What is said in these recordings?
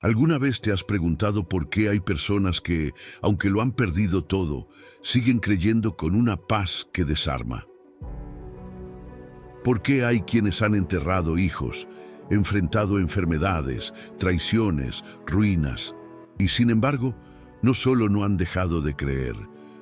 ¿Alguna vez te has preguntado por qué hay personas que, aunque lo han perdido todo, siguen creyendo con una paz que desarma? ¿Por qué hay quienes han enterrado hijos, enfrentado enfermedades, traiciones, ruinas, y sin embargo, no solo no han dejado de creer,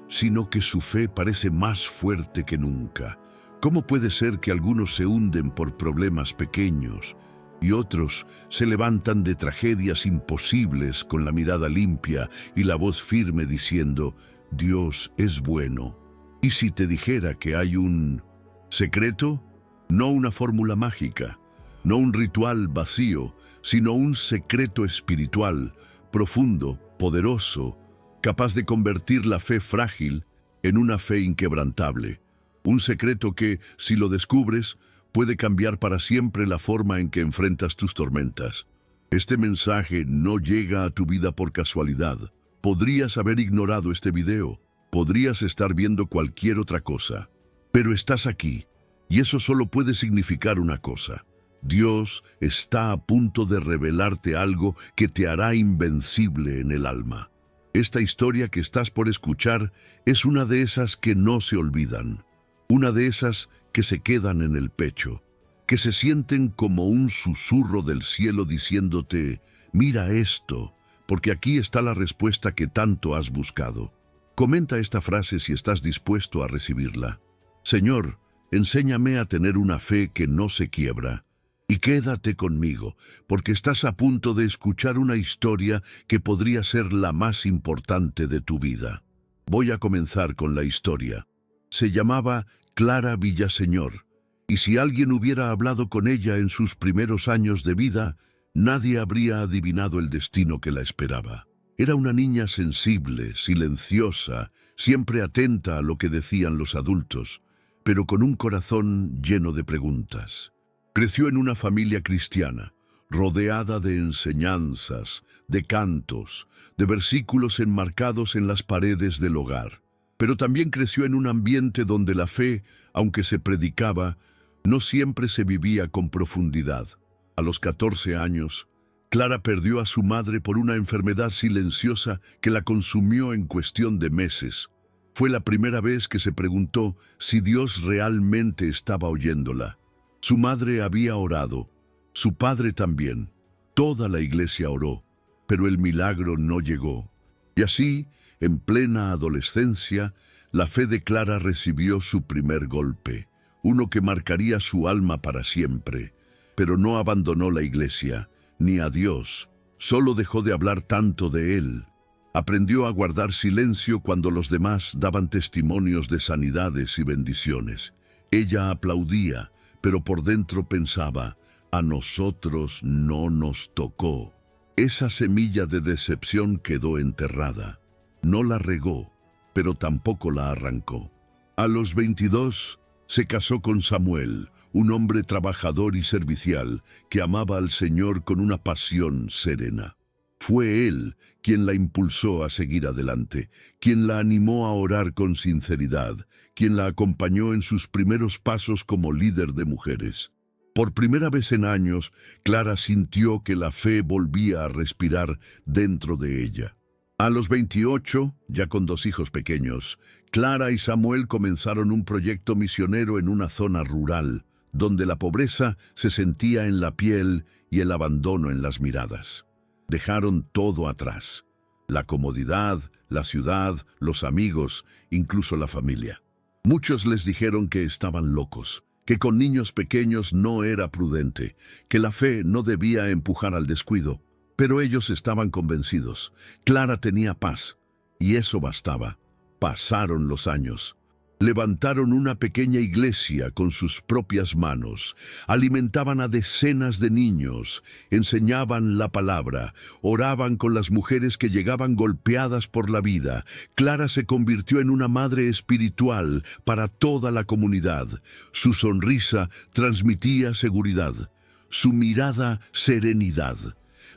sino que su fe parece más fuerte que nunca? ¿Cómo puede ser que algunos se hunden por problemas pequeños y otros se levantan de tragedias imposibles con la mirada limpia y la voz firme diciendo, Dios es bueno? ¿Y si te dijera que hay un secreto? No una fórmula mágica, no un ritual vacío, sino un secreto espiritual, profundo, poderoso, capaz de convertir la fe frágil en una fe inquebrantable. Un secreto que, si lo descubres, puede cambiar para siempre la forma en que enfrentas tus tormentas. Este mensaje no llega a tu vida por casualidad. Podrías haber ignorado este video, podrías estar viendo cualquier otra cosa, pero estás aquí, y eso solo puede significar una cosa. Dios está a punto de revelarte algo que te hará invencible en el alma. Esta historia que estás por escuchar es una de esas que no se olvidan. Una de esas que se quedan en el pecho, que se sienten como un susurro del cielo diciéndote, mira esto, porque aquí está la respuesta que tanto has buscado. Comenta esta frase si estás dispuesto a recibirla. Señor, enséñame a tener una fe que no se quiebra. Y quédate conmigo, porque estás a punto de escuchar una historia que podría ser la más importante de tu vida. Voy a comenzar con la historia. Se llamaba Clara Villaseñor, y si alguien hubiera hablado con ella en sus primeros años de vida, nadie habría adivinado el destino que la esperaba. Era una niña sensible, silenciosa, siempre atenta a lo que decían los adultos, pero con un corazón lleno de preguntas. Creció en una familia cristiana, rodeada de enseñanzas, de cantos, de versículos enmarcados en las paredes del hogar. Pero también creció en un ambiente donde la fe, aunque se predicaba, no siempre se vivía con profundidad. A los 14 años, Clara perdió a su madre por una enfermedad silenciosa que la consumió en cuestión de meses. Fue la primera vez que se preguntó si Dios realmente estaba oyéndola. Su madre había orado, su padre también. Toda la iglesia oró, pero el milagro no llegó. Y así, en plena adolescencia, la fe de Clara recibió su primer golpe, uno que marcaría su alma para siempre. Pero no abandonó la iglesia, ni a Dios. Solo dejó de hablar tanto de Él. Aprendió a guardar silencio cuando los demás daban testimonios de sanidades y bendiciones. Ella aplaudía, pero por dentro pensaba, a nosotros no nos tocó. Esa semilla de decepción quedó enterrada. No la regó, pero tampoco la arrancó. A los 22 se casó con Samuel, un hombre trabajador y servicial que amaba al Señor con una pasión serena. Fue él quien la impulsó a seguir adelante, quien la animó a orar con sinceridad, quien la acompañó en sus primeros pasos como líder de mujeres. Por primera vez en años, Clara sintió que la fe volvía a respirar dentro de ella. A los 28, ya con 2 hijos pequeños, Clara y Samuel comenzaron un proyecto misionero en una zona rural, donde la pobreza se sentía en la piel y el abandono en las miradas. Dejaron todo atrás: la comodidad, la ciudad, los amigos, incluso la familia. Muchos les dijeron que estaban locos, que con niños pequeños no era prudente, que la fe no debía empujar al descuido. Pero ellos estaban convencidos. Clara tenía paz, y eso bastaba. Pasaron los años. Levantaron una pequeña iglesia con sus propias manos, alimentaban a decenas de niños, enseñaban la palabra, oraban con las mujeres que llegaban golpeadas por la vida. Clara se convirtió en una madre espiritual para toda la comunidad. Su sonrisa transmitía seguridad, su mirada serenidad.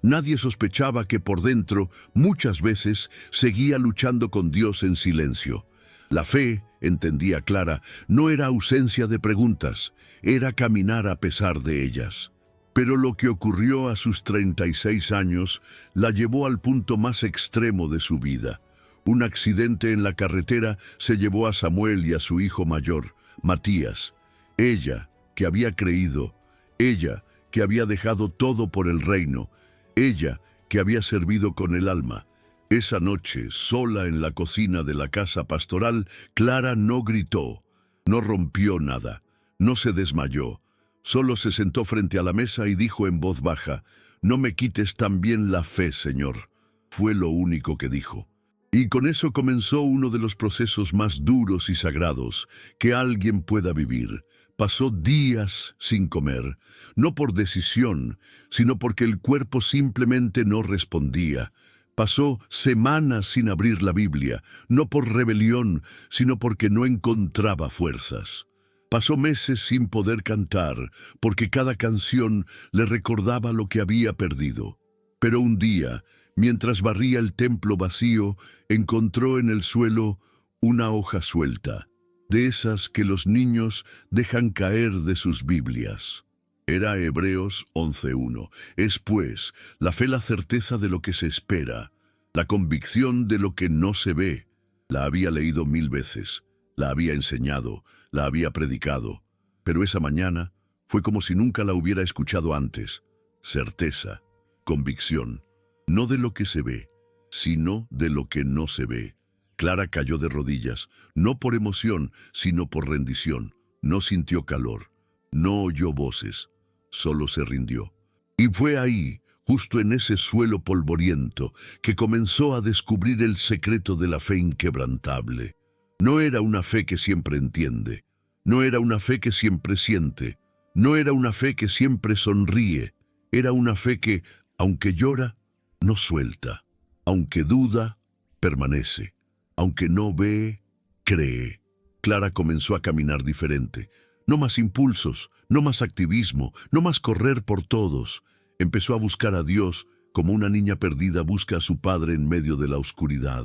Nadie sospechaba que por dentro, muchas veces, seguía luchando con Dios en silencio. La fe, entendía Clara, no era ausencia de preguntas, era caminar a pesar de ellas. Pero lo que ocurrió a sus 36 años la llevó al punto más extremo de su vida. Un accidente en la carretera se llevó a Samuel y a su hijo mayor, Matías. Ella, que había creído, ella, que había dejado todo por el reino, ella, que había servido con el alma. Esa noche, sola en la cocina de la casa pastoral, Clara no gritó, no rompió nada, no se desmayó. Solo se sentó frente a la mesa y dijo en voz baja, «No me quites también la fe, Señor». Fue lo único que dijo. Y con eso comenzó uno de los procesos más duros y sagrados que alguien pueda vivir. Pasó días sin comer, no por decisión, sino porque el cuerpo simplemente no respondía. Pasó semanas sin abrir la Biblia, no por rebelión, sino porque no encontraba fuerzas. Pasó meses sin poder cantar, porque cada canción le recordaba lo que había perdido. Pero un día, mientras barría el templo vacío, encontró en el suelo una hoja suelta, de esas que los niños dejan caer de sus Biblias. Era Hebreos 11:1. Es pues la fe, la certeza de lo que se espera, la convicción de lo que no se ve. La había leído 1000 veces, la había enseñado, la había predicado, pero esa mañana fue como si nunca la hubiera escuchado antes. Certeza, convicción, no de lo que se ve, sino de lo que no se ve. Clara cayó de rodillas, no por emoción, sino por rendición. No sintió calor, no oyó voces, solo se rindió. Y fue ahí, justo en ese suelo polvoriento, que comenzó a descubrir el secreto de la fe inquebrantable. No era una fe que siempre entiende, no era una fe que siempre siente, no era una fe que siempre sonríe, era una fe que, aunque llora, no suelta, aunque duda, permanece, aunque no ve, cree. Clara comenzó a caminar diferente, no más impulsos, no más activismo, no más correr por todos. Empezó a buscar a Dios como una niña perdida busca a su padre en medio de la oscuridad.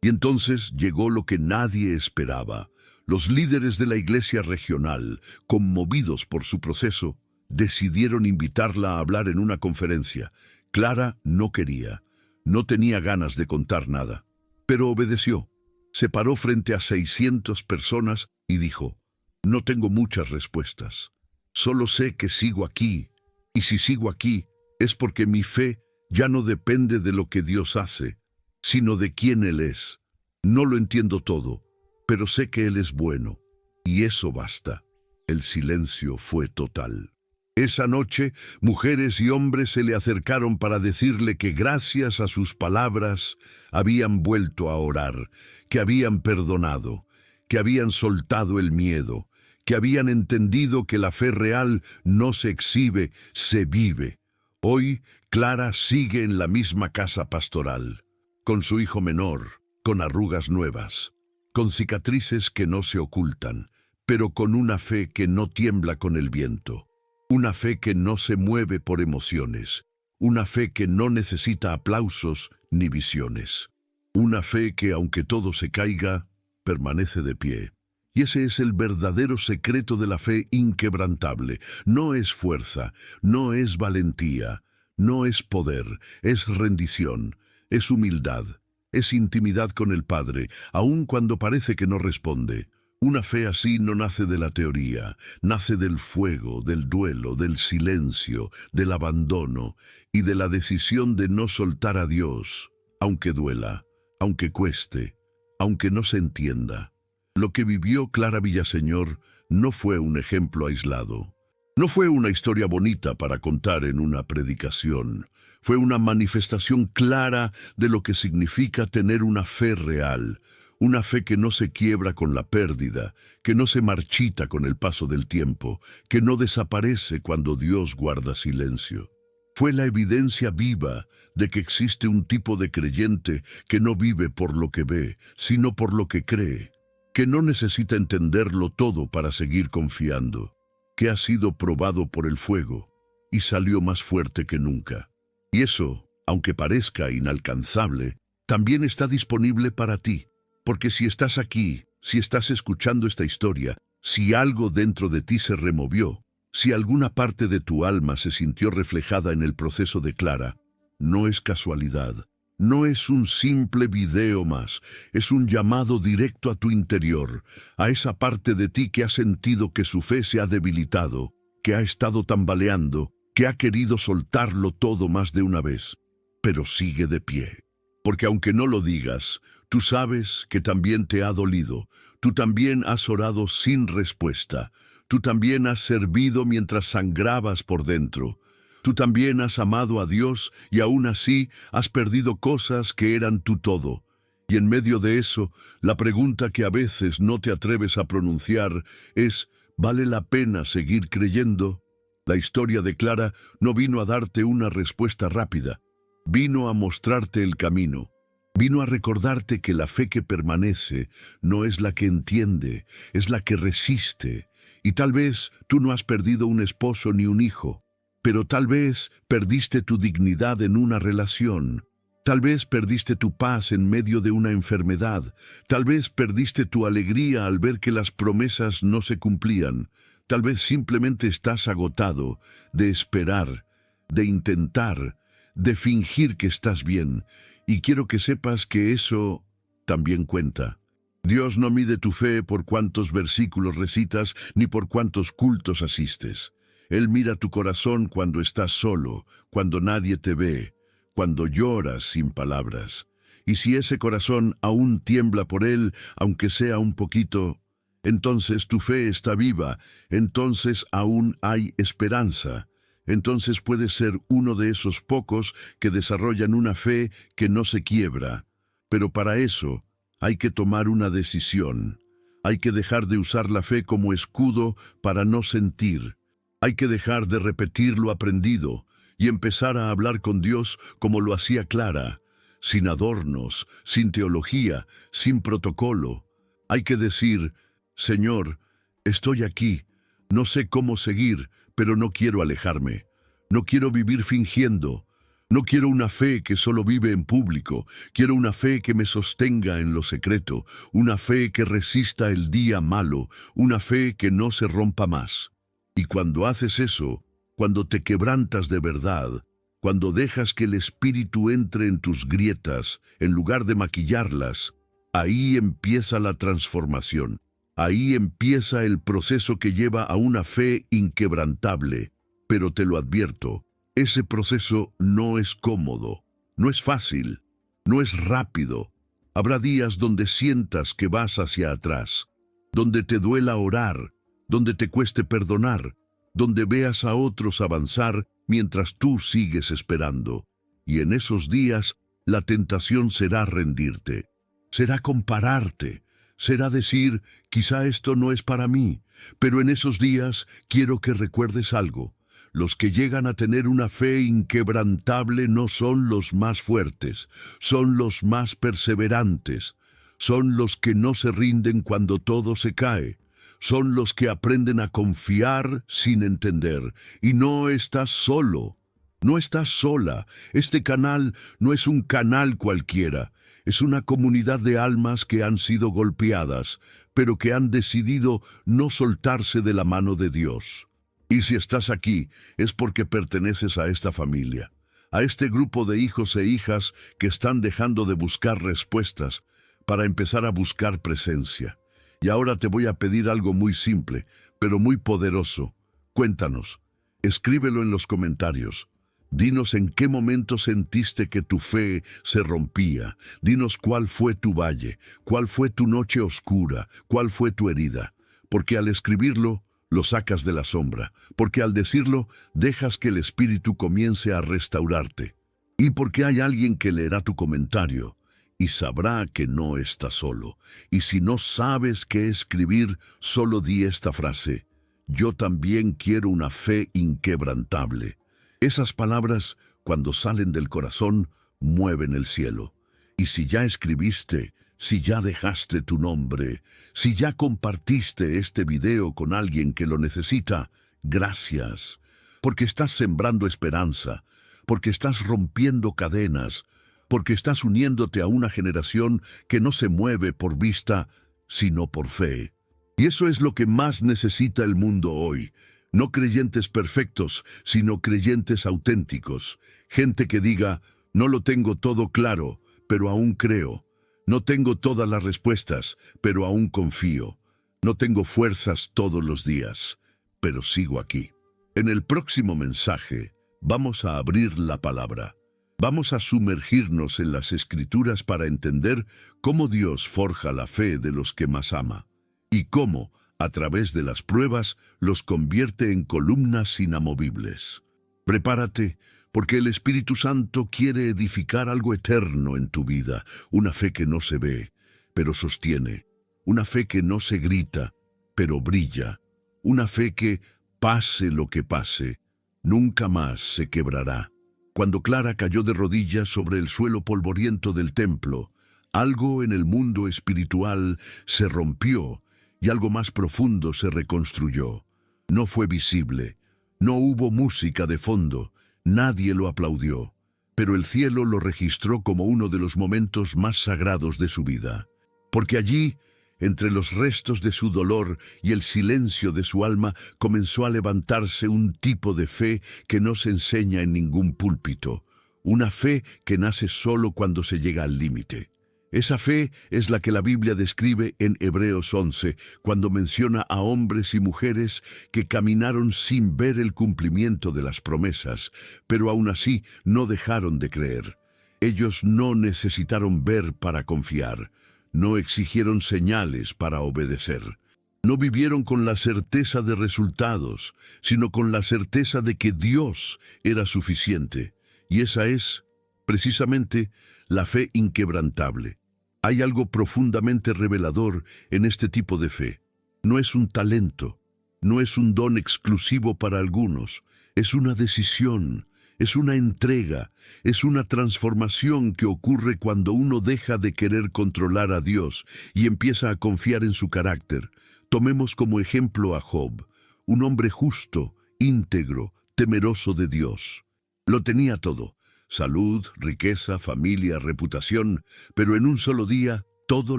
Y entonces llegó lo que nadie esperaba. Los líderes de la iglesia regional, conmovidos por su proceso, decidieron invitarla a hablar en una conferencia. Clara no quería, no tenía ganas de contar nada, pero obedeció. Se paró frente a 600 personas y dijo, «No tengo muchas respuestas. Solo sé que sigo aquí, y si sigo aquí es porque mi fe ya no depende de lo que Dios hace, sino de quién Él es. No lo entiendo todo, pero sé que Él es bueno, y eso basta». El silencio fue total. Esa noche, mujeres y hombres se le acercaron para decirle que gracias a sus palabras habían vuelto a orar, que habían perdonado, que habían soltado el miedo, que habían entendido que la fe real no se exhibe, se vive. Hoy, Clara sigue en la misma casa pastoral, con su hijo menor, con arrugas nuevas, con cicatrices que no se ocultan, pero con una fe que no tiembla con el viento, una fe que no se mueve por emociones, una fe que no necesita aplausos ni visiones, una fe que, aunque todo se caiga, permanece de pie. Y ese es el verdadero secreto de la fe inquebrantable. No es fuerza, no es valentía, no es poder, es rendición, es humildad, es intimidad con el Padre, aun cuando parece que no responde. Una fe así no nace de la teoría, nace del fuego, del duelo, del silencio, del abandono y de la decisión de no soltar a Dios, aunque duela, aunque cueste, aunque no se entienda. Lo que vivió Clara Villaseñor no fue un ejemplo aislado. No fue una historia bonita para contar en una predicación. Fue una manifestación clara de lo que significa tener una fe real, una fe que no se quiebra con la pérdida, que no se marchita con el paso del tiempo, que no desaparece cuando Dios guarda silencio. Fue la evidencia viva de que existe un tipo de creyente que no vive por lo que ve, sino por lo que cree, que no necesita entenderlo todo para seguir confiando, que ha sido probado por el fuego y salió más fuerte que nunca. Y eso, aunque parezca inalcanzable, también está disponible para ti, porque si estás aquí, si estás escuchando esta historia, si algo dentro de ti se removió, Si alguna parte de tu alma se sintió reflejada en el proceso de Clara, no es casualidad. No es un simple video más, es un llamado directo a tu interior, a esa parte de ti que ha sentido que su fe se ha debilitado, que ha estado tambaleando, que ha querido soltarlo todo más de una vez. Pero sigue de pie, porque aunque no lo digas, tú sabes que también te ha dolido, tú también has orado sin respuesta, tú también has servido mientras sangrabas por dentro. Tú también has amado a Dios y aún así has perdido cosas que eran tu todo. Y en medio de eso, la pregunta que a veces no te atreves a pronunciar es, ¿vale la pena seguir creyendo? La historia de Clara no vino a darte una respuesta rápida. Vino a mostrarte el camino. Vino a recordarte que la fe que permanece no es la que entiende, es la que resiste. Y tal vez tú no has perdido un esposo ni un hijo. Pero tal vez perdiste tu dignidad en una relación. Tal vez perdiste tu paz en medio de una enfermedad. Tal vez perdiste tu alegría al ver que las promesas no se cumplían. Tal vez simplemente estás agotado de esperar, de intentar, de fingir que estás bien. Y quiero que sepas que eso también cuenta. Dios no mide tu fe por cuántos versículos recitas ni por cuántos cultos asistes. Él mira tu corazón cuando estás solo, cuando nadie te ve, cuando lloras sin palabras. Y si ese corazón aún tiembla por Él, aunque sea un poquito, entonces tu fe está viva, entonces aún hay esperanza. Entonces puedes ser uno de esos pocos que desarrollan una fe que no se quiebra. Pero para eso hay que tomar una decisión. Hay que dejar de usar la fe como escudo para no sentir. Hay que dejar de repetir lo aprendido y empezar a hablar con Dios como lo hacía Clara, sin adornos, sin teología, sin protocolo. Hay que decir, Señor, estoy aquí, no sé cómo seguir, pero no quiero alejarme. No quiero vivir fingiendo. No quiero una fe que solo vive en público. Quiero una fe que me sostenga en lo secreto, una fe que resista el día malo, una fe que no se rompa más. Y cuando haces eso, cuando te quebrantas de verdad, cuando dejas que el Espíritu entre en tus grietas, en lugar de maquillarlas, ahí empieza la transformación. Ahí empieza el proceso que lleva a una fe inquebrantable. Pero te lo advierto, ese proceso no es cómodo, no es fácil, no es rápido. Habrá días donde sientas que vas hacia atrás, donde te duela orar, donde te cueste perdonar, donde veas a otros avanzar mientras tú sigues esperando. Y en esos días la tentación será rendirte, será compararte, será decir, quizá esto no es para mí, pero en esos días quiero que recuerdes algo. Los que llegan a tener una fe inquebrantable no son los más fuertes, son los más perseverantes, son los que no se rinden cuando todo se cae. Son los que aprenden a confiar sin entender. Y no estás solo, no estás sola. Este canal no es un canal cualquiera. Es una comunidad de almas que han sido golpeadas, pero que han decidido no soltarse de la mano de Dios. Y si estás aquí, es porque perteneces a esta familia, a este grupo de hijos e hijas que están dejando de buscar respuestas para empezar a buscar presencia. Y ahora te voy a pedir algo muy simple, pero muy poderoso. Cuéntanos, escríbelo en los comentarios. Dinos en qué momento sentiste que tu fe se rompía. Dinos cuál fue tu valle, cuál fue tu noche oscura, cuál fue tu herida. Porque al escribirlo, lo sacas de la sombra. Porque al decirlo, dejas que el Espíritu comience a restaurarte. Y porque hay alguien que leerá tu comentario y sabrá que no estás solo. Y si no sabes qué escribir, solo di esta frase: yo también quiero una fe inquebrantable. Esas palabras, cuando salen del corazón, mueven el cielo. Y si ya escribiste, si ya dejaste tu nombre, si ya compartiste este video con alguien que lo necesita, gracias. Porque estás sembrando esperanza, porque estás rompiendo cadenas, porque estás uniéndote a una generación que no se mueve por vista, sino por fe. Y eso es lo que más necesita el mundo hoy. No creyentes perfectos, sino creyentes auténticos. Gente que diga, no lo tengo todo claro, pero aún creo. No tengo todas las respuestas, pero aún confío. No tengo fuerzas todos los días, pero sigo aquí. En el próximo mensaje, vamos a abrir la palabra. Vamos a sumergirnos en las Escrituras para entender cómo Dios forja la fe de los que más ama y cómo, a través de las pruebas, los convierte en columnas inamovibles. Prepárate, porque el Espíritu Santo quiere edificar algo eterno en tu vida, una fe que no se ve, pero sostiene, una fe que no se grita, pero brilla, una fe que, pase lo que pase, nunca más se quebrará. Cuando Clara cayó de rodillas sobre el suelo polvoriento del templo, algo en el mundo espiritual se rompió y algo más profundo se reconstruyó. No fue visible, no hubo música de fondo, nadie lo aplaudió, pero el cielo lo registró como uno de los momentos más sagrados de su vida. Porque allí, entre los restos de su dolor y el silencio de su alma, comenzó a levantarse un tipo de fe que no se enseña en ningún púlpito, una fe que nace solo cuando se llega al límite. Esa fe es la que la Biblia describe en Hebreos 11, cuando menciona a hombres y mujeres que caminaron sin ver el cumplimiento de las promesas, pero aún así no dejaron de creer. Ellos no necesitaron ver para confiar. No exigieron señales para obedecer. No vivieron con la certeza de resultados, sino con la certeza de que Dios era suficiente. Y esa es, precisamente, la fe inquebrantable. Hay algo profundamente revelador en este tipo de fe. No es un talento, no es un don exclusivo para algunos, es una decisión. Es una entrega, es una transformación que ocurre cuando uno deja de querer controlar a Dios y empieza a confiar en su carácter. Tomemos como ejemplo a Job, un hombre justo, íntegro, temeroso de Dios. Lo tenía todo: salud, riqueza, familia, reputación, pero en un solo día todo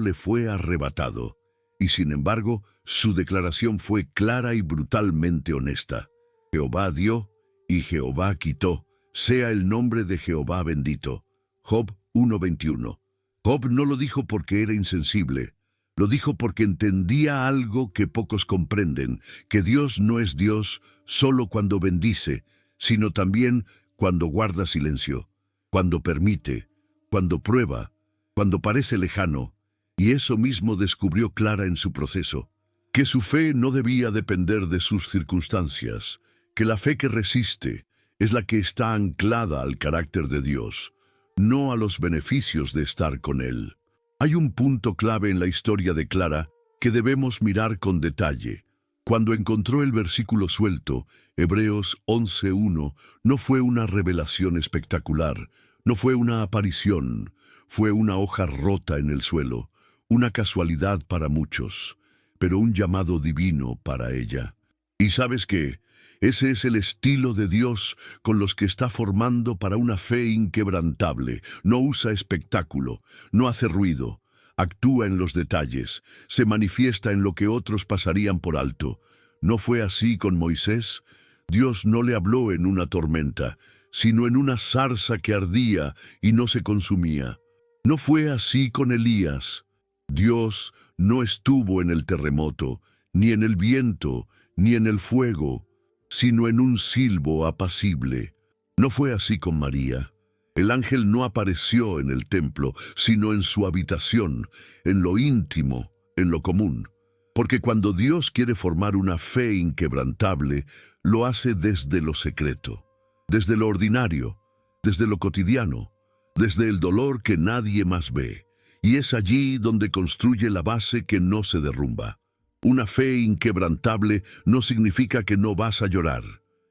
le fue arrebatado. Y sin embargo, su declaración fue clara y brutalmente honesta. Jehová dio y Jehová quitó. Sea el nombre de Jehová bendito. Job 1:21. Job no lo dijo porque era insensible. Lo dijo porque entendía algo que pocos comprenden, que Dios no es Dios solo cuando bendice, sino también cuando guarda silencio, cuando permite, cuando prueba, cuando parece lejano. Y eso mismo descubrió Clara en su proceso, que su fe no debía depender de sus circunstancias, que la fe que resiste es la que está anclada al carácter de Dios, no a los beneficios de estar con Él. Hay un punto clave en la historia de Clara que debemos mirar con detalle. Cuando encontró el versículo suelto, Hebreos 11:1, no fue una revelación espectacular, no fue una aparición, fue una hoja rota en el suelo, una casualidad para muchos, pero un llamado divino para ella. ¿Y sabes qué? Ese es el estilo de Dios con los que está formando para una fe inquebrantable. No usa espectáculo, no hace ruido, actúa en los detalles, se manifiesta en lo que otros pasarían por alto. ¿No fue así con Moisés? Dios no le habló en una tormenta, sino en una zarza que ardía y no se consumía. ¿No fue así con Elías? Dios no estuvo en el terremoto, ni en el viento, ni en el fuego, sino en un silbo apacible. No fue así con María. El ángel no apareció en el templo, sino en su habitación, en lo íntimo, en lo común. Porque cuando Dios quiere formar una fe inquebrantable, lo hace desde lo secreto, desde lo ordinario, desde lo cotidiano, desde el dolor que nadie más ve. Y es allí donde construye la base que no se derrumba. Una fe inquebrantable no significa que no vas a llorar.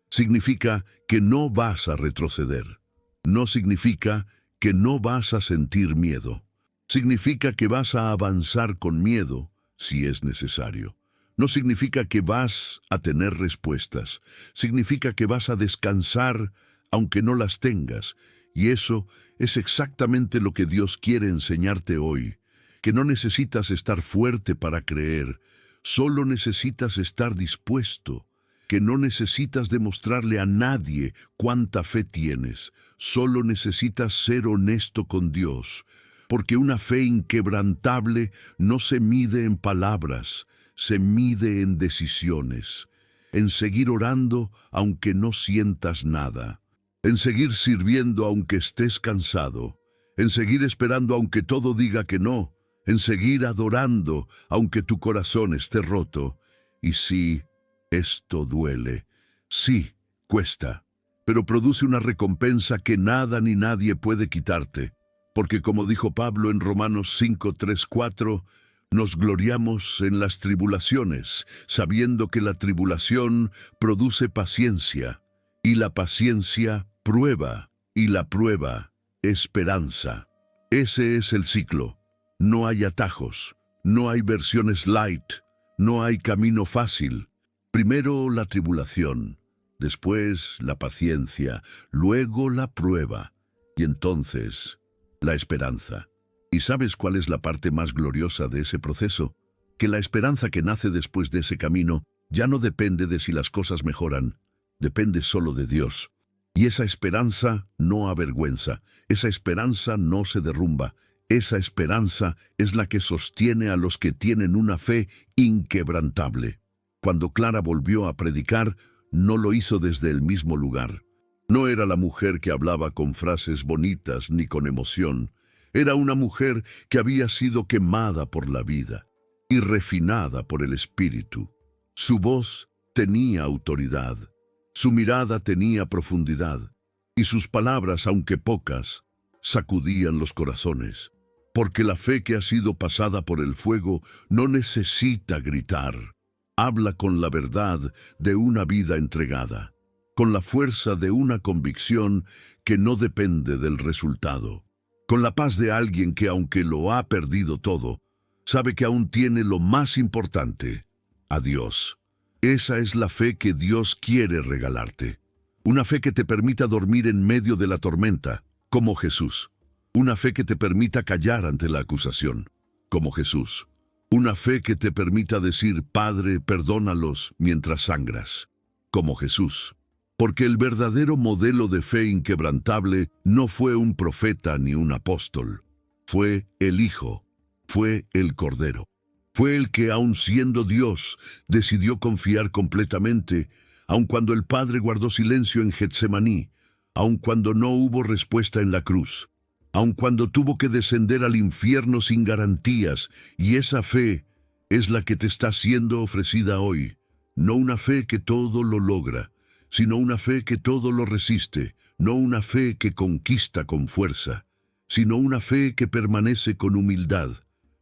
Significa que no vas a retroceder. No significa que no vas a sentir miedo. Significa que vas a avanzar con miedo si es necesario. No significa que vas a tener respuestas. Significa que vas a descansar aunque no las tengas. Y eso es exactamente lo que Dios quiere enseñarte hoy. Que no necesitas estar fuerte para creer. Solo necesitas estar dispuesto. que no necesitas demostrarle a nadie cuánta fe tienes, solo necesitas ser honesto con Dios, porque una fe inquebrantable no se mide en palabras, se mide en decisiones, en seguir orando aunque no sientas nada, en seguir sirviendo aunque estés cansado, en seguir esperando aunque todo diga que no, en seguir adorando aunque tu corazón esté roto. Y sí, esto duele, sí, cuesta, pero produce una recompensa que nada ni nadie puede quitarte, porque como dijo Pablo en Romanos 5, 3, 4, nos gloriamos en las tribulaciones, sabiendo que la tribulación produce paciencia, y la paciencia prueba, y la prueba esperanza. Ese es el ciclo. No hay atajos, no hay versiones light, no hay camino fácil. Primero la tribulación, después la paciencia, luego la prueba, y entonces la esperanza. ¿Y sabes cuál es la parte más gloriosa de ese proceso? Que la esperanza que nace después de ese camino ya no depende de si las cosas mejoran, depende solo de Dios. Y esa esperanza no avergüenza, esa esperanza no se derrumba, esa esperanza es la que sostiene a los que tienen una fe inquebrantable. Cuando Clara volvió a predicar, no lo hizo desde el mismo lugar. No era la mujer que hablaba con frases bonitas ni con emoción. Era una mujer que había sido quemada por la vida y refinada por el Espíritu. Su voz tenía autoridad, su mirada tenía profundidad, y sus palabras, aunque pocas, sacudían los corazones. Porque la fe que ha sido pasada por el fuego no necesita gritar. Habla con la verdad de una vida entregada, con la fuerza de una convicción que no depende del resultado, con la paz de alguien que, aunque lo ha perdido todo, sabe que aún tiene lo más importante, a Dios. Esa es la fe que Dios quiere regalarte. Una fe que te permita dormir en medio de la tormenta, como Jesús. Una fe que te permita callar ante la acusación, como Jesús. Una fe que te permita decir, Padre, perdónalos mientras sangras, como Jesús. Porque el verdadero modelo de fe inquebrantable no fue un profeta ni un apóstol. Fue el Hijo, fue el Cordero. Fue el que, aun siendo Dios, decidió confiar completamente, aun cuando el Padre guardó silencio en Getsemaní, aun cuando no hubo respuesta en la cruz, aun cuando tuvo que descender al infierno sin garantías, y esa fe es la que te está siendo ofrecida hoy. No una fe que todo lo logra, sino una fe que todo lo resiste, no una fe que conquista con fuerza, sino una fe que permanece con humildad,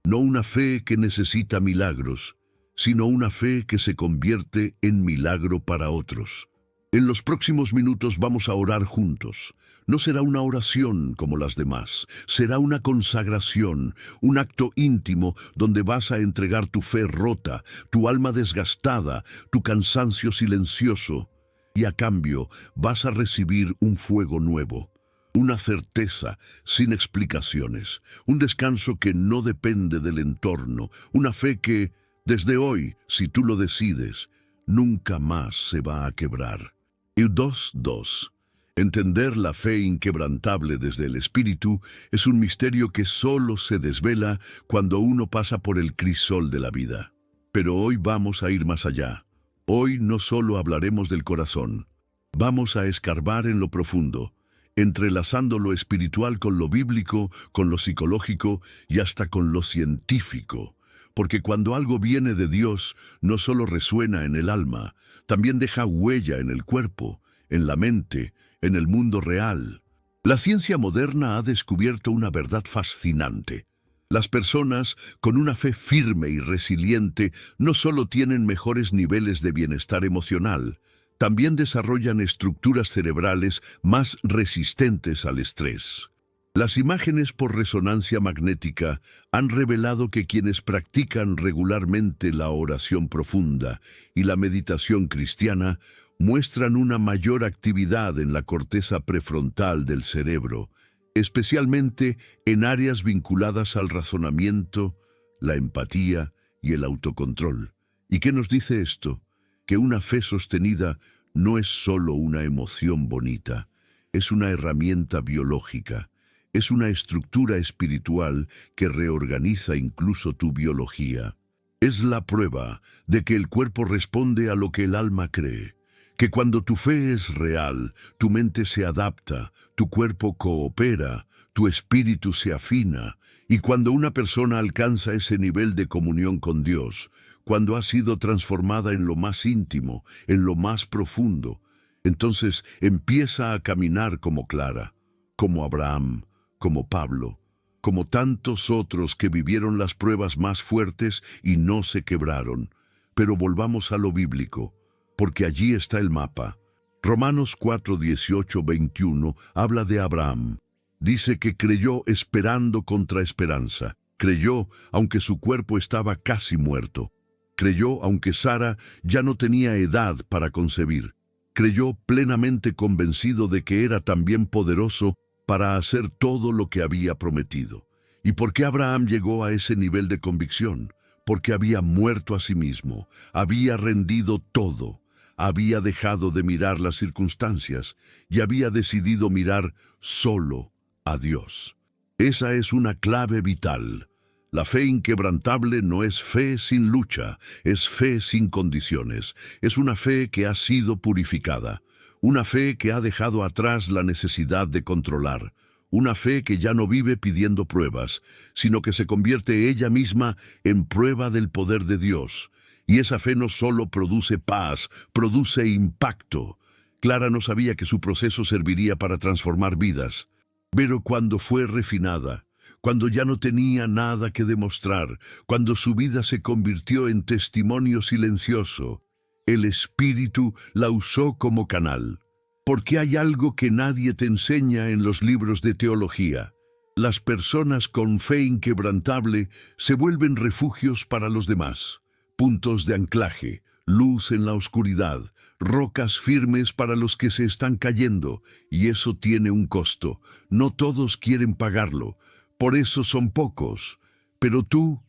no una fe que necesita milagros, sino una fe que se convierte en milagro para otros. En los próximos minutos vamos a orar juntos. No será una oración como las demás, será una consagración, un acto íntimo donde vas a entregar tu fe rota, tu alma desgastada, tu cansancio silencioso, y a cambio vas a recibir un fuego nuevo, una certeza sin explicaciones, un descanso que no depende del entorno, una fe que, desde hoy, si tú lo decides, nunca más se va a quebrar. Y 2. Entender la fe inquebrantable desde el Espíritu es un misterio que solo se desvela cuando uno pasa por el crisol de la vida. Pero hoy vamos a ir más allá. Hoy no solo hablaremos del corazón, vamos a escarbar en lo profundo, entrelazando lo espiritual con lo bíblico, con lo psicológico y hasta con lo científico. Porque cuando algo viene de Dios, no solo resuena en el alma, también deja huella en el cuerpo, en la mente, en el mundo real. La ciencia moderna ha descubierto una verdad fascinante. Las personas con una fe firme y resiliente no solo tienen mejores niveles de bienestar emocional, también desarrollan estructuras cerebrales más resistentes al estrés. Las imágenes por resonancia magnética han revelado que quienes practican regularmente la oración profunda y la meditación cristiana muestran una mayor actividad en la corteza prefrontal del cerebro, especialmente en áreas vinculadas al razonamiento, la empatía y el autocontrol. ¿Y qué nos dice esto? que una fe sostenida no es solo una emoción bonita, es una herramienta biológica, es una estructura espiritual que reorganiza incluso tu biología. Es la prueba de que el cuerpo responde a lo que el alma cree, que cuando tu fe es real, tu mente se adapta, tu cuerpo coopera, tu espíritu se afina, y cuando una persona alcanza ese nivel de comunión con Dios, cuando ha sido transformada en lo más íntimo, en lo más profundo, entonces empieza a caminar como Clara, como Abraham, como Pablo, como tantos otros que vivieron las pruebas más fuertes y no se quebraron. Pero volvamos a lo bíblico, porque allí está el mapa. Romanos 4, 18, 21 habla de Abraham. Dice que creyó esperando contra esperanza. Creyó aunque su cuerpo estaba casi muerto. Creyó aunque Sara ya no tenía edad para concebir. Creyó plenamente convencido de que era también poderoso para hacer todo lo que había prometido. ¿Y por qué Abraham llegó a ese nivel de convicción? Porque había muerto a sí mismo, había rendido todo, había dejado de mirar las circunstancias y había decidido mirar solo a Dios. Esa es una clave vital. La fe inquebrantable no es fe sin lucha, es fe sin condiciones, es una fe que ha sido purificada. Una fe que ha dejado atrás la necesidad de controlar. Una fe que ya no vive pidiendo pruebas, sino que se convierte ella misma en prueba del poder de Dios. Y esa fe no solo produce paz, produce impacto. Clara no sabía que su proceso serviría para transformar vidas. Pero cuando fue refinada, cuando ya no tenía nada que demostrar, cuando su vida se convirtió en testimonio silencioso, el Espíritu la usó como canal. Porque hay algo que nadie te enseña en los libros de teología. Las personas con fe inquebrantable se vuelven refugios para los demás, puntos de anclaje, luz en la oscuridad, rocas firmes para los que se están cayendo, y eso tiene un costo. No todos quieren pagarlo, por eso son pocos, pero tú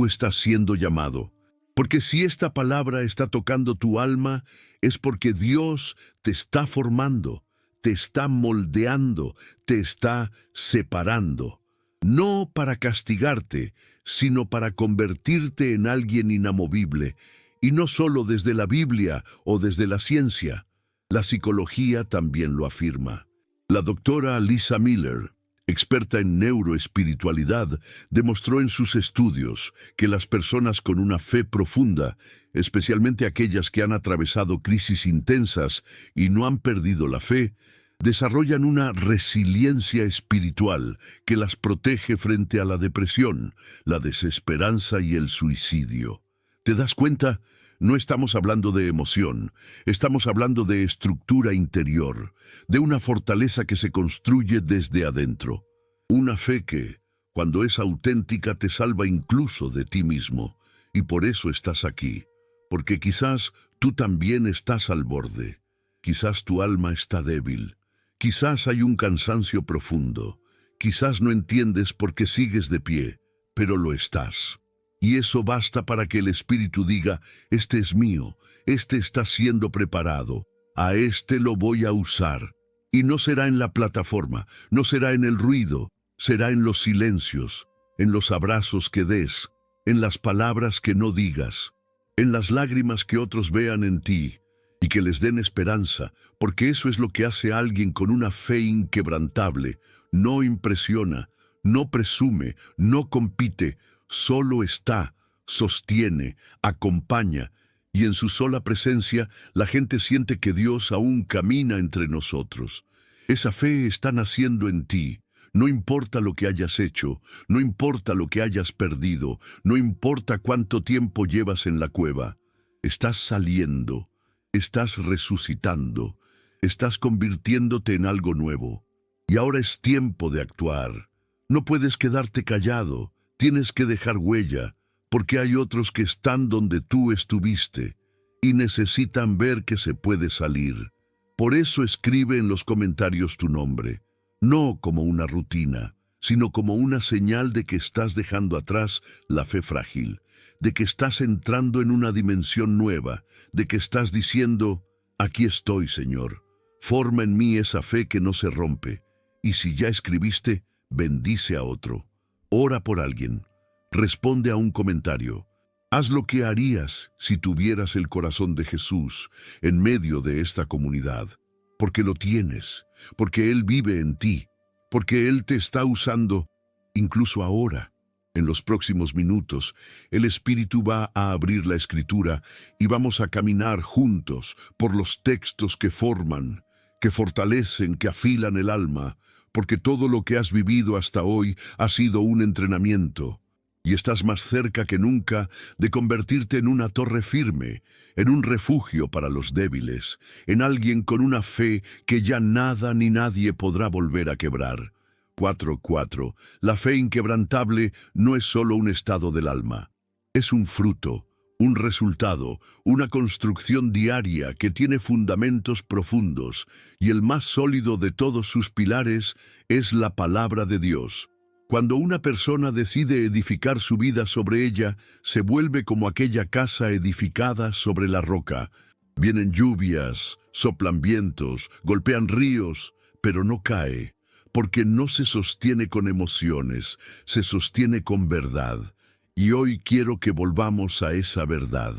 estás siendo llamado. Porque si esta palabra está tocando tu alma, es porque Dios te está formando, te está moldeando, te está separando. No para castigarte, sino para convertirte en alguien inamovible. Y no solo desde la Biblia o desde la ciencia. La psicología también lo afirma. La doctora Lisa Miller, experta en neuroespiritualidad, demostró en sus estudios que las personas con una fe profunda, especialmente aquellas que han atravesado crisis intensas y no han perdido la fe, desarrollan una resiliencia espiritual que las protege frente a la depresión, la desesperanza y el suicidio. ¿Te das cuenta? No estamos hablando de emoción, estamos hablando de estructura interior, de una fortaleza que se construye desde adentro. Una fe que, cuando es auténtica, te salva incluso de ti mismo. Y por eso estás aquí, porque quizás tú también estás al borde. Quizás tu alma está débil, quizás hay un cansancio profundo, quizás no entiendes por qué sigues de pie, pero lo estás. Y eso basta para que el Espíritu diga, este es mío, este está siendo preparado, a este lo voy a usar. Y no será en la plataforma, no será en el ruido, será en los silencios, en los abrazos que des, en las palabras que no digas, en las lágrimas que otros vean en ti y que les den esperanza, porque eso es lo que hace a alguien con una fe inquebrantable. No impresiona, no presume, no compite, solo está, sostiene, acompaña, y en su sola presencia la gente siente que Dios aún camina entre nosotros. Esa fe está naciendo en ti. No importa lo que hayas hecho, no importa lo que hayas perdido, no importa cuánto tiempo llevas en la cueva. Estás saliendo, estás resucitando, estás convirtiéndote en algo nuevo. Y ahora es tiempo de actuar. No puedes quedarte callado. Tienes que dejar huella, porque hay otros que están donde tú estuviste y necesitan ver que se puede salir. Por eso escribe en los comentarios tu nombre, no como una rutina, sino como una señal de que estás dejando atrás la fe frágil, de que estás entrando en una dimensión nueva, de que estás diciendo, aquí estoy, Señor. Forma en mí esa fe que no se rompe. Y si ya escribiste, bendice a otro. Ora por alguien. Responde a un comentario. Haz lo que harías si tuvieras el corazón de Jesús en medio de esta comunidad. Porque lo tienes, porque Él vive en ti, porque Él te está usando, incluso ahora. En los próximos minutos, el Espíritu va a abrir la Escritura y vamos a caminar juntos por los textos que forman, que fortalecen, que afilan el alma, porque todo lo que has vivido hasta hoy ha sido un entrenamiento. Y estás más cerca que nunca de convertirte en una torre firme, en un refugio para los débiles, en alguien con una fe que ya nada ni nadie podrá volver a quebrar. 4:4. La fe inquebrantable no es solo un estado del alma. Es un fruto, un resultado, una construcción diaria que tiene fundamentos profundos, y el más sólido de todos sus pilares es la palabra de Dios. Cuando una persona decide edificar su vida sobre ella, se vuelve como aquella casa edificada sobre la roca. Vienen lluvias, soplan vientos, golpean ríos, pero no cae, porque no se sostiene con emociones, se sostiene con verdad. Y hoy quiero que volvamos a esa verdad,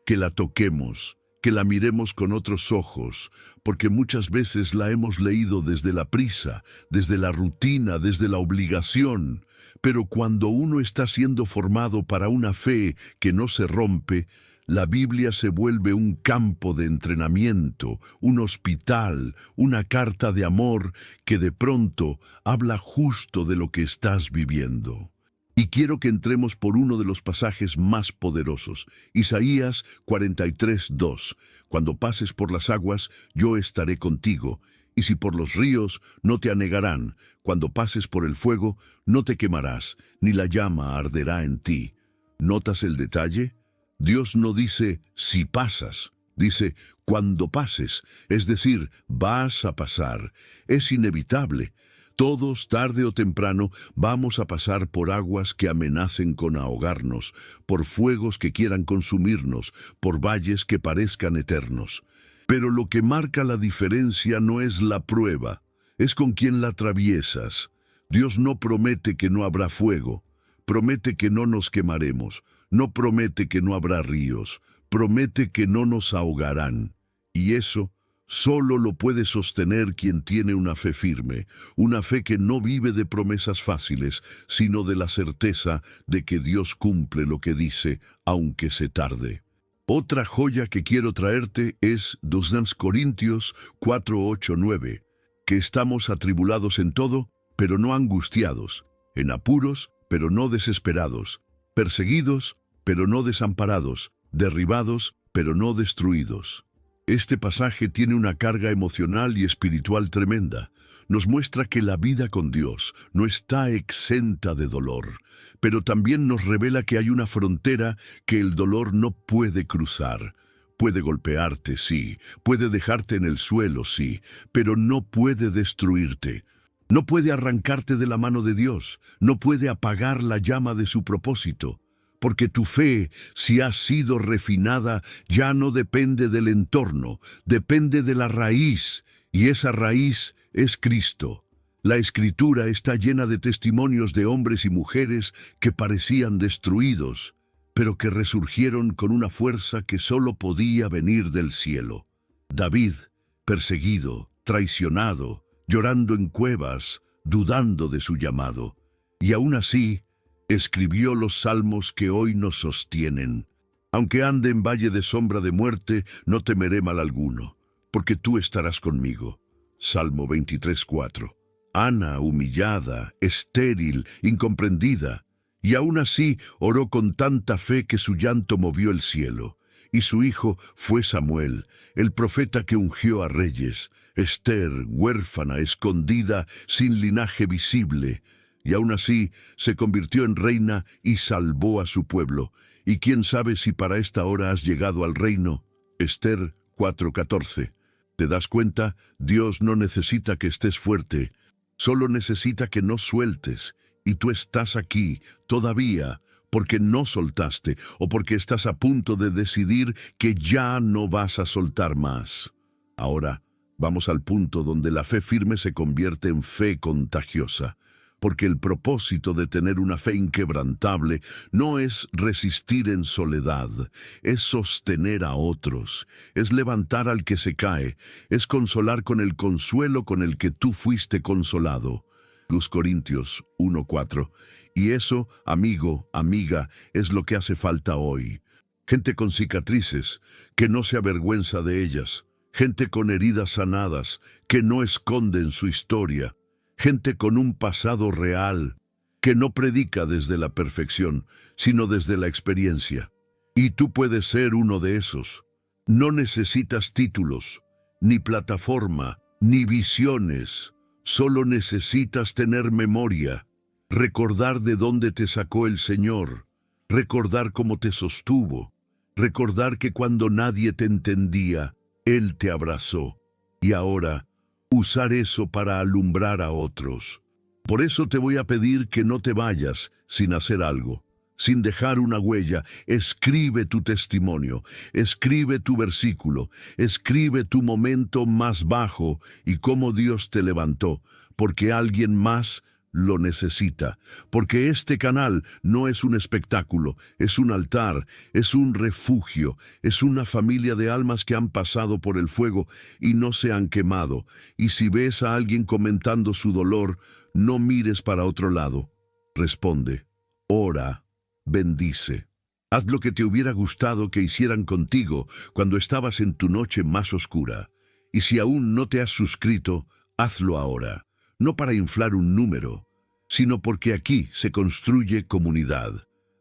que la toquemos, que la miremos con otros ojos, porque muchas veces la hemos leído desde la prisa, desde la rutina, desde la obligación. Pero cuando uno está siendo formado para una fe que no se rompe, la Biblia se vuelve un campo de entrenamiento, un hospital, una carta de amor que de pronto habla justo de lo que estás viviendo. Y quiero que entremos por uno de los pasajes más poderosos, Isaías 43:2. Cuando pases por las aguas, yo estaré contigo, y si por los ríos, no te anegarán. Cuando pases por el fuego, no te quemarás, ni la llama arderá en ti. ¿Notas el detalle? Dios no dice si pasas, dice cuando pases, es decir, vas a pasar. Es inevitable. Todos, tarde o temprano, vamos a pasar por aguas que amenacen con ahogarnos, por fuegos que quieran consumirnos, por valles que parezcan eternos. Pero lo que marca la diferencia no es la prueba, es con quien la atraviesas. Dios no promete que no habrá fuego, promete que no nos quemaremos, no promete que no habrá ríos, promete que no nos ahogarán. Y eso solo lo puede sostener quien tiene una fe firme, una fe que no vive de promesas fáciles, sino de la certeza de que Dios cumple lo que dice, aunque se tarde. Otra joya que quiero traerte es 2 Corintios 4:8-9, que estamos atribulados en todo, pero no angustiados, en apuros, pero no desesperados, perseguidos, pero no desamparados, derribados, pero no destruidos. Este pasaje tiene una carga emocional y espiritual tremenda. Nos muestra que la vida con Dios no está exenta de dolor, pero también nos revela que hay una frontera que el dolor no puede cruzar. Puede golpearte, sí, puede dejarte en el suelo, sí, pero no puede destruirte. No puede arrancarte de la mano de Dios, no puede apagar la llama de su propósito. Porque tu fe, si ha sido refinada, ya no depende del entorno, depende de la raíz, y esa raíz es Cristo. La Escritura está llena de testimonios de hombres y mujeres que parecían destruidos, pero que resurgieron con una fuerza que solo podía venir del cielo. David, perseguido, traicionado, llorando en cuevas, dudando de su llamado, y aún así, escribió los salmos que hoy nos sostienen. Aunque ande en valle de sombra de muerte, no temeré mal alguno, porque tú estarás conmigo. Salmo 23:4. Ana, humillada, estéril, incomprendida, y aún así oró con tanta fe que su llanto movió el cielo. Y su hijo fue Samuel, el profeta que ungió a reyes. Ester, huérfana, escondida, sin linaje visible, y aún así se convirtió en reina y salvó a su pueblo. Y quién sabe si para esta hora has llegado al reino. Ester 4:14. ¿Te das cuenta? Dios no necesita que estés fuerte. Solo necesita que no sueltes, y tú estás aquí todavía porque no soltaste o porque estás a punto de decidir que ya no vas a soltar más. Ahora, vamos al punto donde la fe firme se convierte en fe contagiosa, porque el propósito de tener una fe inquebrantable no es resistir en soledad, es sostener a otros, es levantar al que se cae, es consolar con el consuelo con el que tú fuiste consolado. 2 Corintios 1:4. Y eso, amigo, amiga, es lo que hace falta hoy. Gente con cicatrices, que no se avergüenza de ellas. Gente con heridas sanadas, que no esconden su historia. Gente con un pasado real, que no predica desde la perfección, sino desde la experiencia. Y tú puedes ser uno de esos. No necesitas títulos, ni plataforma, ni visiones. Solo necesitas tener memoria, recordar de dónde te sacó el Señor, recordar cómo te sostuvo, recordar que cuando nadie te entendía, Él te abrazó. Y ahora, usar eso para alumbrar a otros. Por eso te voy a pedir que no te vayas sin hacer algo, sin dejar una huella. Escribe tu testimonio, escribe tu versículo, escribe tu momento más bajo y cómo Dios te levantó, porque alguien más lo necesita, porque este canal no es un espectáculo, es un altar, es un refugio, es una familia de almas que han pasado por el fuego y no se han quemado. Y si ves a alguien comentando su dolor, no mires para otro lado. Responde, ora, bendice. Haz lo que te hubiera gustado que hicieran contigo cuando estabas en tu noche más oscura. Y si aún no te has suscrito, hazlo ahora. No para inflar un número, sino porque aquí se construye comunidad.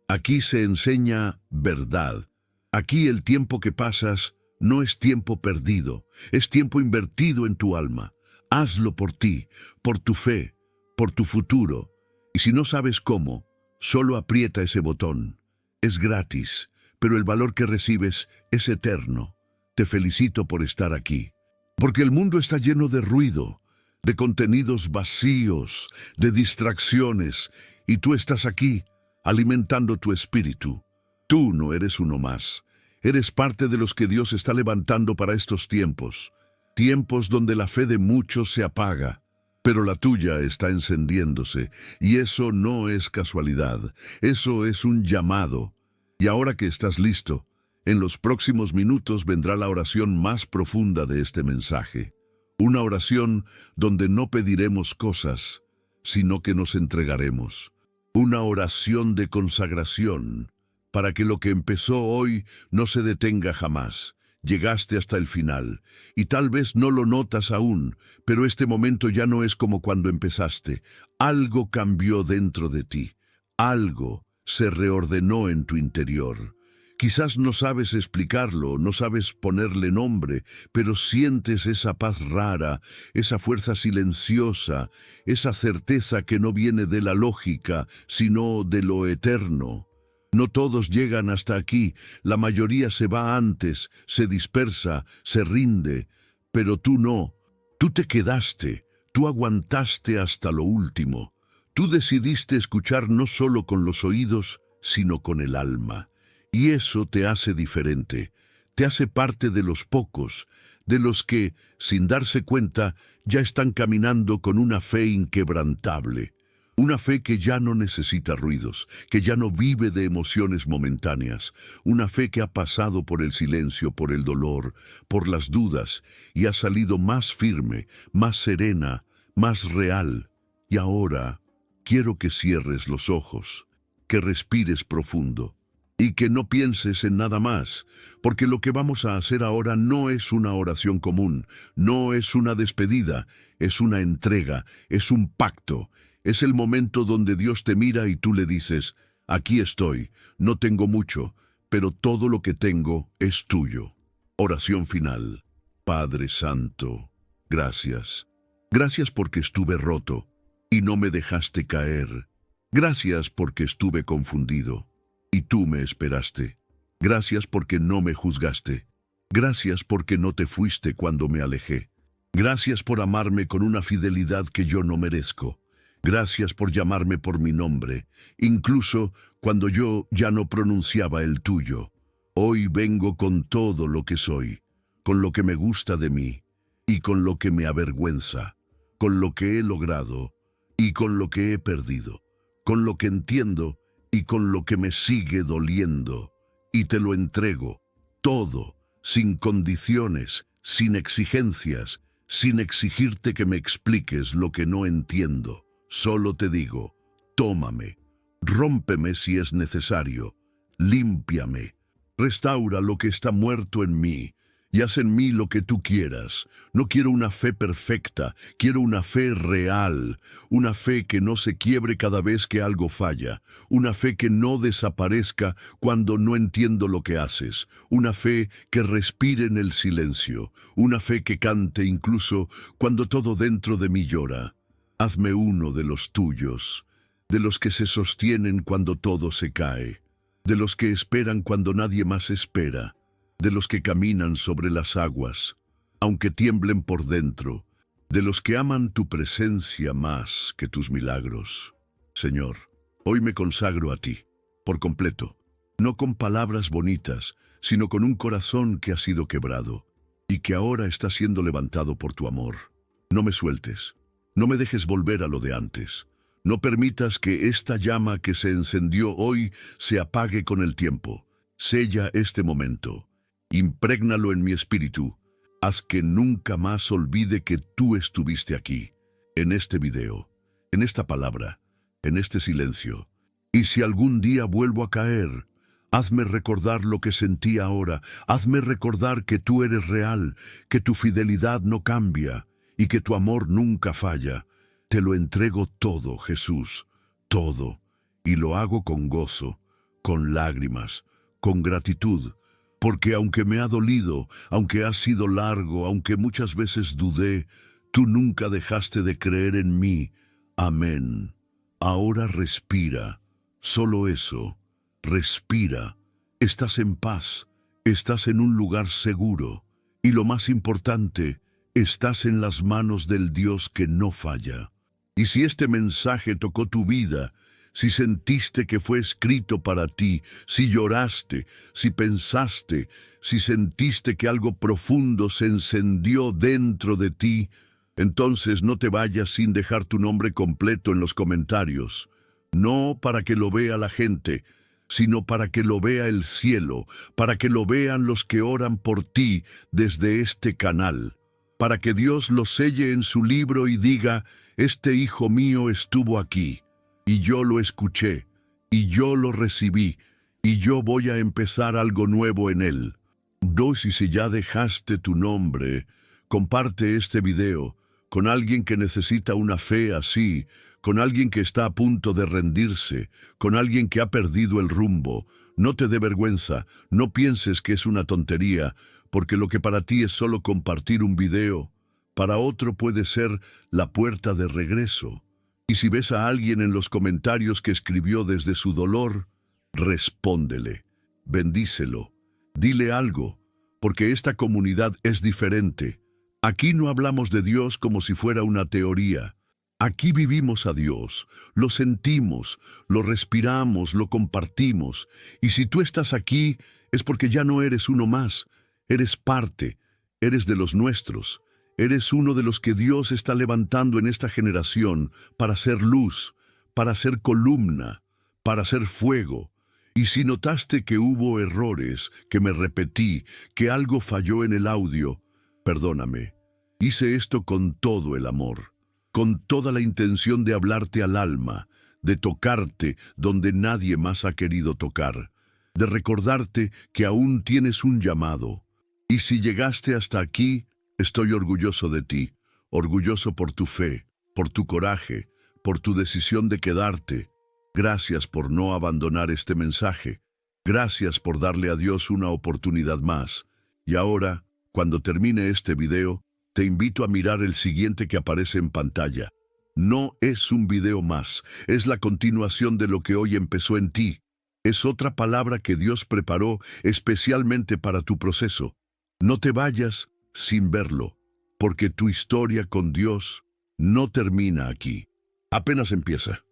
Aquí se enseña verdad. Aquí el tiempo que pasas no es tiempo perdido, es tiempo invertido en tu alma. Hazlo por ti, por tu fe, por tu futuro. Y si no sabes cómo, solo aprieta ese botón. Es gratis, pero el valor que recibes es eterno. Te felicito por estar aquí. Porque el mundo está lleno de ruido, de contenidos vacíos, de distracciones, y tú estás aquí, alimentando tu espíritu. Tú no eres uno más. Eres parte de los que Dios está levantando para estos tiempos. Tiempos donde la fe de muchos se apaga, pero la tuya está encendiéndose, y eso no es casualidad, eso es un llamado. Y ahora que estás listo, en los próximos minutos vendrá la oración más profunda de este mensaje. Una oración donde no pediremos cosas, sino que nos entregaremos. Una oración de consagración, para que lo que empezó hoy no se detenga jamás. Llegaste hasta el final, y tal vez no lo notas aún, pero este momento ya no es como cuando empezaste. Algo cambió dentro de ti, algo se reordenó en tu interior. Quizás no sabes explicarlo, no sabes ponerle nombre, pero sientes esa paz rara, esa fuerza silenciosa, esa certeza que no viene de la lógica, sino de lo eterno. No todos llegan hasta aquí, la mayoría se va antes, se dispersa, se rinde, pero tú no. Tú te quedaste, tú aguantaste hasta lo último. Tú decidiste escuchar no solo con los oídos, sino con el alma. Y eso te hace diferente, te hace parte de los pocos, de los que, sin darse cuenta, ya están caminando con una fe inquebrantable. Una fe que ya no necesita ruidos, que ya no vive de emociones momentáneas. Una fe que ha pasado por el silencio, por el dolor, por las dudas, y ha salido más firme, más serena, más real. Y ahora, quiero que cierres los ojos, que respires profundo. Y que no pienses en nada más, porque lo que vamos a hacer ahora no es una oración común, no es una despedida, es una entrega, es un pacto. Es el momento donde Dios te mira y tú le dices, aquí estoy, no tengo mucho, pero todo lo que tengo es tuyo. Oración final. Padre Santo, gracias. Gracias porque estuve roto y no me dejaste caer. Gracias porque estuve confundido y tú me esperaste. Gracias porque no me juzgaste. Gracias porque no te fuiste cuando me alejé. Gracias por amarme con una fidelidad que yo no merezco. Gracias por llamarme por mi nombre, incluso cuando yo ya no pronunciaba el tuyo. Hoy vengo con todo lo que soy, con lo que me gusta de mí y con lo que me avergüenza, con lo que he logrado y con lo que he perdido, con lo que entiendo y con lo que me sigue doliendo. Y te lo entrego, todo, sin condiciones, sin exigencias, sin exigirte que me expliques lo que no entiendo. Solo te digo, tómame, rómpeme si es necesario, límpiame, restaura lo que está muerto en mí y haz en mí lo que tú quieras. No quiero una fe perfecta, quiero una fe real, una fe que no se quiebre cada vez que algo falla, una fe que no desaparezca cuando no entiendo lo que haces, una fe que respire en el silencio, una fe que cante incluso cuando todo dentro de mí llora. Hazme uno de los tuyos, de los que se sostienen cuando todo se cae, de los que esperan cuando nadie más espera, de los que caminan sobre las aguas, aunque tiemblen por dentro, de los que aman tu presencia más que tus milagros. Señor, hoy me consagro a ti, por completo, no con palabras bonitas, sino con un corazón que ha sido quebrado y que ahora está siendo levantado por tu amor. No me sueltes. No me dejes volver a lo de antes. No permitas que esta llama que se encendió hoy se apague con el tiempo. Sella este momento. Imprégnalo en mi espíritu. Haz que nunca más olvide que tú estuviste aquí, en este video, en esta palabra, en este silencio. Y si algún día vuelvo a caer, hazme recordar lo que sentí ahora. Hazme recordar que tú eres real, que tu fidelidad no cambia y que tu amor nunca falla. Te lo entrego todo, Jesús, todo, y lo hago con gozo, con lágrimas, con gratitud, porque aunque me ha dolido, aunque ha sido largo, aunque muchas veces dudé, tú nunca dejaste de creer en mí. Amén. Ahora respira, solo eso, respira. Estás en paz, estás en un lugar seguro, y lo más importante, estás en las manos del Dios que no falla. Y si este mensaje tocó tu vida, si sentiste que fue escrito para ti, si lloraste, si pensaste, si sentiste que algo profundo se encendió dentro de ti, entonces no te vayas sin dejar tu nombre completo en los comentarios. No para que lo vea la gente, sino para que lo vea el cielo, para que lo vean los que oran por ti desde este canal, para que Dios lo selle en su libro y diga, este hijo mío estuvo aquí, y yo lo escuché, y yo lo recibí, y yo voy a empezar algo nuevo en él. Y si ya dejaste tu nombre, comparte este video con alguien que necesita una fe así, con alguien que está a punto de rendirse, con alguien que ha perdido el rumbo. No te dé vergüenza, no pienses que es una tontería, porque lo que para ti es solo compartir un video, para otro puede ser la puerta de regreso. Y si ves a alguien en los comentarios que escribió desde su dolor, respóndele, bendícelo, dile algo, porque esta comunidad es diferente. Aquí no hablamos de Dios como si fuera una teoría. Aquí vivimos a Dios, lo sentimos, lo respiramos, lo compartimos. Y si tú estás aquí, es porque ya no eres uno más, eres parte, eres de los nuestros. Eres uno de los que Dios está levantando en esta generación para ser luz, para ser columna, para ser fuego. Y si notaste que hubo errores, que me repetí, que algo falló en el audio, perdóname. Hice esto con todo el amor, con toda la intención de hablarte al alma, de tocarte donde nadie más ha querido tocar, de recordarte que aún tienes un llamado. Y si llegaste hasta aquí, estoy orgulloso de ti, orgulloso por tu fe, por tu coraje, por tu decisión de quedarte. Gracias por no abandonar este mensaje. Gracias por darle a Dios una oportunidad más. Y ahora, cuando termine este video, te invito a mirar el siguiente que aparece en pantalla. No es un video más, es la continuación de lo que hoy empezó en ti. Es otra palabra que Dios preparó especialmente para tu proceso. No te vayas sin verlo, porque tu historia con Dios no termina aquí. Apenas empieza.